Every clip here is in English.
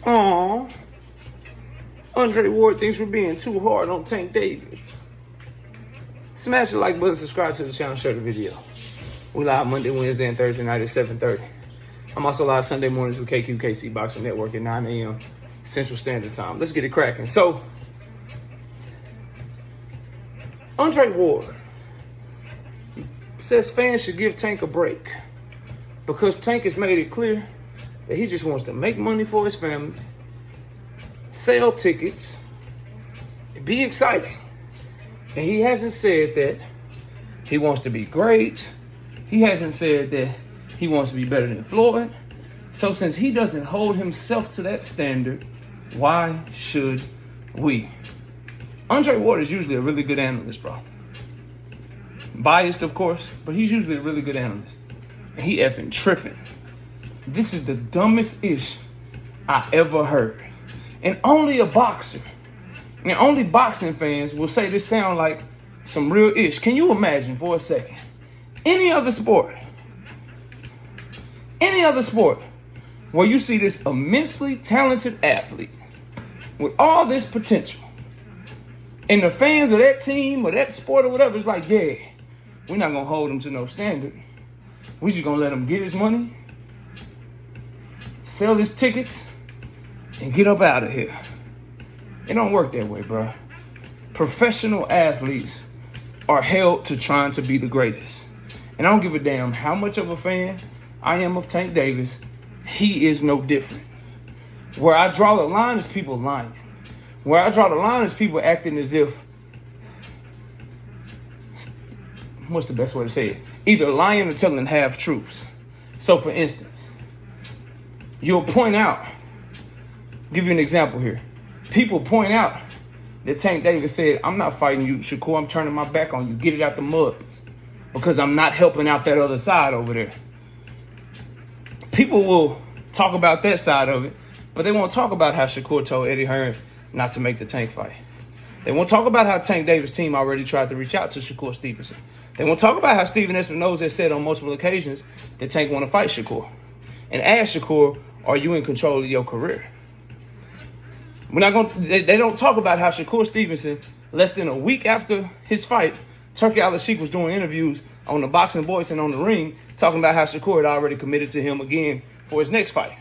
Aww. Andre Ward thinks we're being too hard on Tank Davis. Smash the like button, subscribe to the channel, share the video. We live Monday, Wednesday, and Thursday night at 7:30. I'm also live Sunday mornings with KQKC Boxing Network at 9 a.m. Central Standard Time. Let's get it cracking. So, Andre Ward says fans should give Tank a break because Tank has made it clear that he just wants to make money for his family, sell tickets, and be exciting. And he hasn't said that he wants to be great. He hasn't said that he wants to be better than Floyd. So since he doesn't hold himself to that standard, why should we? Andre Ward is usually a really good analyst, bro. Biased, of course, but he's usually a really good analyst. And he effing tripping. This is the dumbest ish I ever heard. And only a boxer, and only boxing fans will say this sound like some real ish. Can you imagine for a second? Any other sport where you see this immensely talented athlete with all this potential, and the fans of that team or that sport or whatever is like, yeah, we're not going to hold him to no standard. We're just going to let him get his money, sell his tickets, and get up out of here. It don't work that way, bro. Professional athletes are held to trying to be the greatest. And I don't give a damn how much of a fan I am of Tank Davis. He is no different. Where I draw the line is people lying. Where I draw the line is people acting as if, what's the best way to say it? Either lying or telling half-truths. So, for instance, you'll point out, give you an example here. People point out that Tank Davis said, I'm not fighting you, Shakur. I'm turning my back on you. Get it out the muds. Because I'm not helping out that other side over there. People will talk about that side of it, but they won't talk about how Shakur told Eddie Hearn not to make the Tank fight. They won't talk about how Tank Davis' team already tried to reach out to Shakur Stevenson. They won't talk about how Stephen Espinoza has said on multiple occasions that Tank want to fight Shakur. And ask Shakur, are you in control of your career? We're not going. They don't talk about how Shakur Stevenson, less than a week after his fight, Turki Al-Sheikh was doing interviews on the Boxing Voice and on the ring, talking about how Shakur had already committed to him again for his next fight.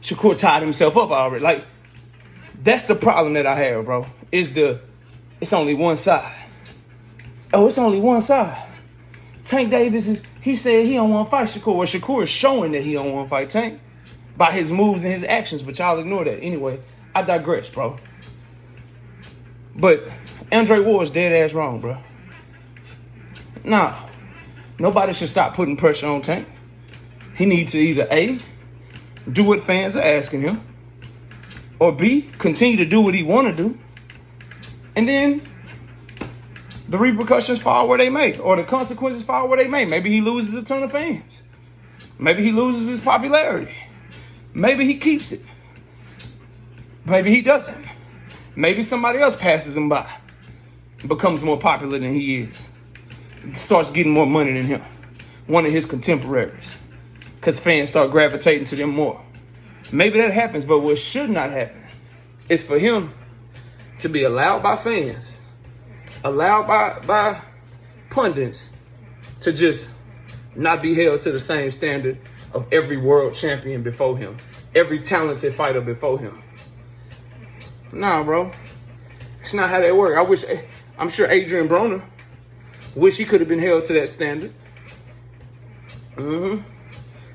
Shakur tied himself up already. Like, that's the problem that I have, bro. It's only one side. Oh, it's only one side. Tank Davis, he said he don't want to fight Shakur. Well, Shakur is showing that he don't want to fight Tank by his moves and his actions, but y'all ignore that. Anyway, I digress, bro. But Andre Ward's dead ass wrong, bro. Nah, nobody should stop putting pressure on Tank. He needs to either A, do what fans are asking him, or B, continue to do what he want to do, and then the repercussions fall where they may, or the consequences fall where they may. Maybe he loses a ton of fans. Maybe he loses his popularity. Maybe he keeps it. Maybe he doesn't. Maybe somebody else passes him by, becomes more popular than he is, starts getting more money than him, one of his contemporaries, because fans start gravitating to them more. Maybe that happens, but what should not happen is for him to be allowed by fans, allowed by pundits, to just not be held to the same standard of every world champion before him, every talented fighter before him. Nah, bro. It's not how that works. I'm sure Adrian Broner wish he could have been held to that standard.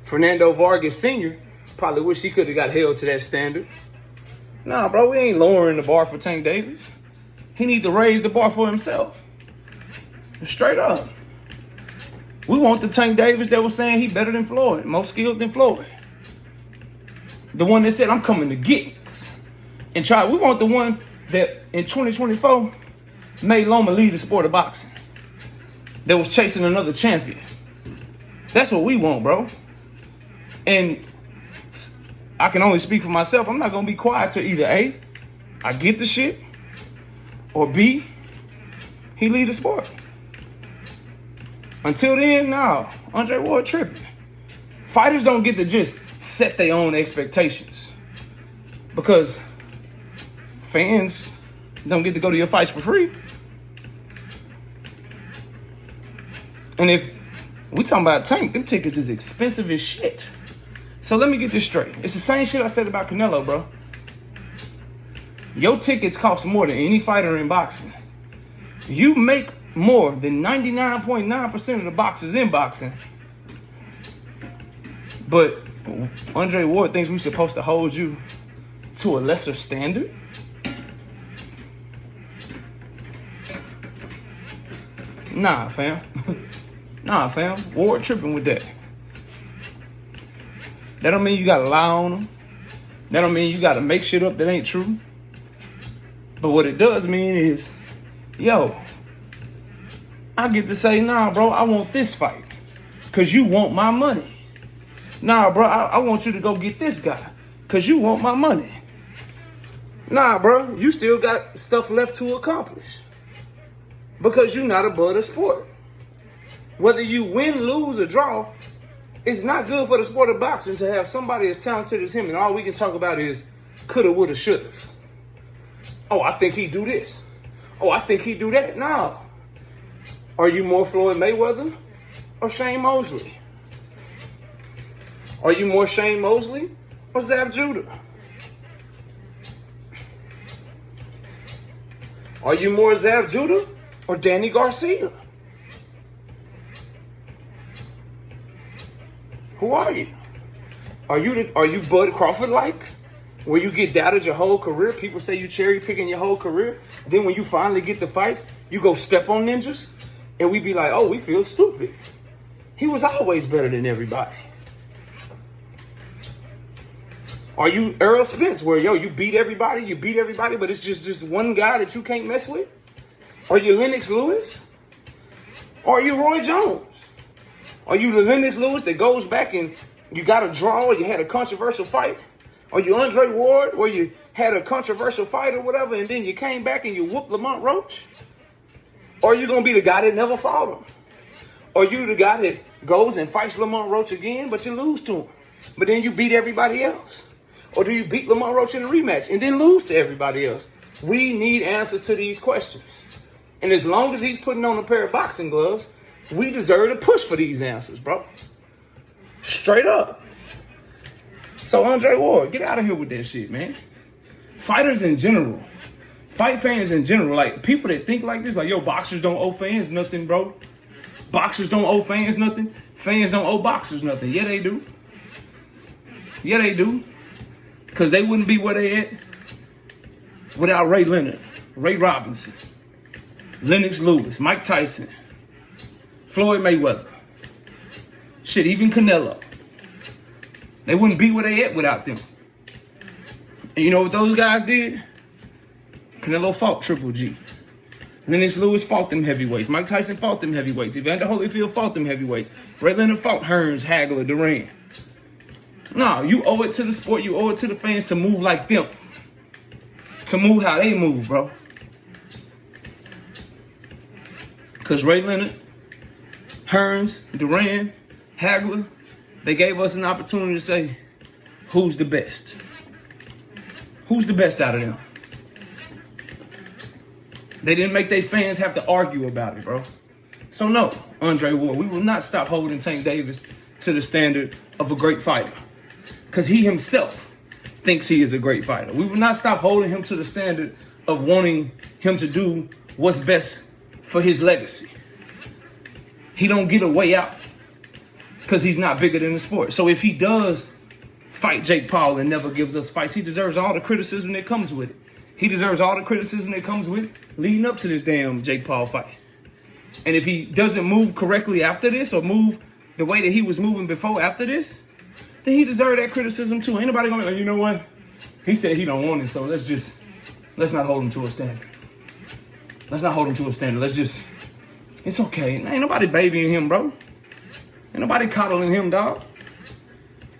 Fernando Vargas Sr. probably wish he could have got held to that standard. Nah, bro, we ain't lowering the bar for Tank Davis. He need to raise the bar for himself. Straight up. We want the Tank Davis that was saying he better than Floyd, more skilled than Floyd. The one that said, I'm coming to get and try. We want the one that in 2024 made Loma lead the sport of boxing, that was chasing another champion. That's what we want, bro. And I can only speak for myself. I'm not going to be quiet till either A, I get the shit, or B, he lead the sport. Until then, no, Andre Ward tripping. Fighters don't get to just set their own expectations. Because fans don't get to go to your fights for free. And if we talking about Tank, them tickets is expensive as shit. So let me get this straight. It's the same shit I said about Canelo, bro. Your tickets cost more than any fighter in boxing. You make more than 99.9% of the boxers in boxing. But Andre Ward thinks we're supposed to hold you to a lesser standard? Nah, fam. Nah, fam. Ward tripping with that. That don't mean you gotta lie on them. That don't mean you gotta make shit up that ain't true. But what it does mean is, yo, I get to say, nah, bro, I want this fight. Cause you want my money. Nah, bro, I want you to go get this guy. Cause you want my money. Nah, bro, you still got stuff left to accomplish. Because you're not above the sport. Whether you win, lose, or draw, it's not good for the sport of boxing to have somebody as talented as him and all we can talk about is coulda, woulda, shoulda. Oh, I think he do this. Oh, I think he do that. No. Are you more Floyd Mayweather or Shane Mosley? Are you more Shane Mosley or Zab Judah? Are you more Zab Judah or Danny Garcia? Who are you? Are you Bud Crawford like? Where you get doubted your whole career? People say you cherry picking your whole career. Then when you finally get the fights, you go step on ninjas. And we be like, oh, we feel stupid. He was always better than everybody. Are you Errol Spence where, yo, you beat everybody, but it's just one guy that you can't mess with? Are you Lennox Lewis? Or are you Roy Jones? Are you the Lennox Lewis that goes back and you got a draw or you had a controversial fight? Are you Andre Ward where you had a controversial fight or whatever and then you came back and you whooped Lamont Roach? Or are you going to be the guy that never fought him? Or you the guy that goes and fights Lamont Roach again but you lose to him? But then you beat everybody else? Or do you beat Lamont Roach in a rematch and then lose to everybody else? We need answers to these questions. And as long as he's putting on a pair of boxing gloves, we deserve to push for these answers, bro. Straight up. So Andre Ward, get out of here with that shit, man. Fighters in general, fight fans in general, like people that think like this, like, yo, boxers don't owe fans nothing, bro. Boxers don't owe fans nothing. Fans don't owe boxers nothing. Yeah, they do. Yeah, they do. Because they wouldn't be where they at without Ray Leonard, Ray Robinson, Lennox Lewis, Mike Tyson, Floyd Mayweather. Shit, even Canelo. They wouldn't be where they at without them. And you know what those guys did? Canelo fought Triple G. Lennox Lewis fought them heavyweights. Mike Tyson fought them heavyweights. Evander Holyfield fought them heavyweights. Ray Leonard fought Hearns, Hagler, Duran. No, you owe it to the sport. You owe it to the fans to move like them. To move how they move, bro. Because Ray Leonard, Hearns, Duran, Hagler, they gave us an opportunity to say, who's the best? Who's the best out of them? They didn't make their fans have to argue about it, bro. So no, Andre Ward, we will not stop holding Tank Davis to the standard of a great fighter. Because he himself thinks he is a great fighter. We will not stop holding him to the standard of wanting him to do what's best for his legacy. He don't get a way out because he's not bigger than the sport. So if he does fight Jake Paul and never gives us fights, he deserves all the criticism that comes with it. He deserves all the criticism that comes with leading up to this damn Jake Paul fight. And if he doesn't move correctly after this or move the way that he was moving before after this, then he deserves that criticism too. Ain't nobody gonna be like, you know what? He said he don't want it, so let's not hold him to a standard. Let's not hold him to a standard. It's okay. Ain't nobody babying him, bro. Ain't nobody coddling him, dog.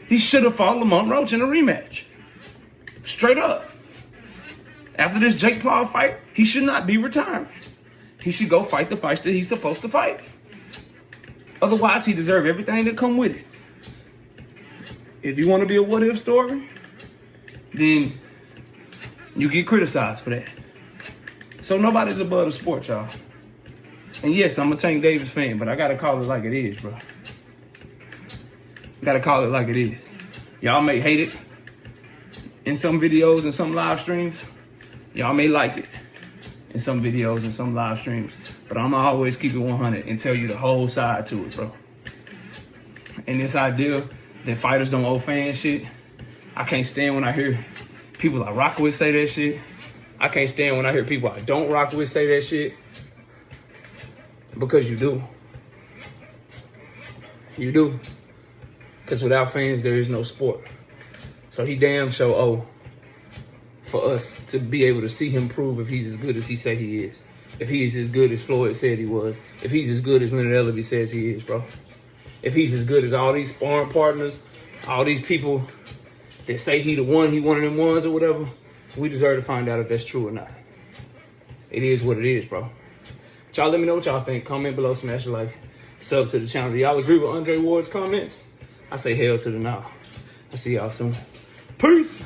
He should have fought Lamont Roach in a rematch. Straight up. After this Jake Paul fight, he should not be retiring. He should go fight the fights that he's supposed to fight. Otherwise, he deserves everything that come with it. If you want to be a what-if story, then You get criticized for that. So nobody's above the sport, y'all. And yes, I'm a Tank Davis fan, but I gotta call it like it is, bro. Gotta call it like it is. Y'all may hate it in some videos and some live streams. Y'all may like it in some videos and some live streams. But I'ma always keep it 100 and tell you the whole side to it, bro. And this idea that fighters don't owe fans shit, I can't stand when I hear people I rock with say that shit. I can't stand when I hear people I don't rock with say that shit. Because you do. You do. Because without fans, there is no sport. So he damn sure owe for us to be able to see him prove if he's as good as he say he is. If he's as good as Floyd said he was. If he's as good as Leonard Ellaby says he is, bro. If he's as good as all these sparring partners, all these people that say he the one, he one of them ones or whatever, we deserve to find out if that's true or not. It is what it is, bro. Y'all let me know what y'all think. Comment below, smash a like, sub to the channel. Do y'all agree with Andre Ward's comments? I say hell to the no. I'll see y'all soon. Peace.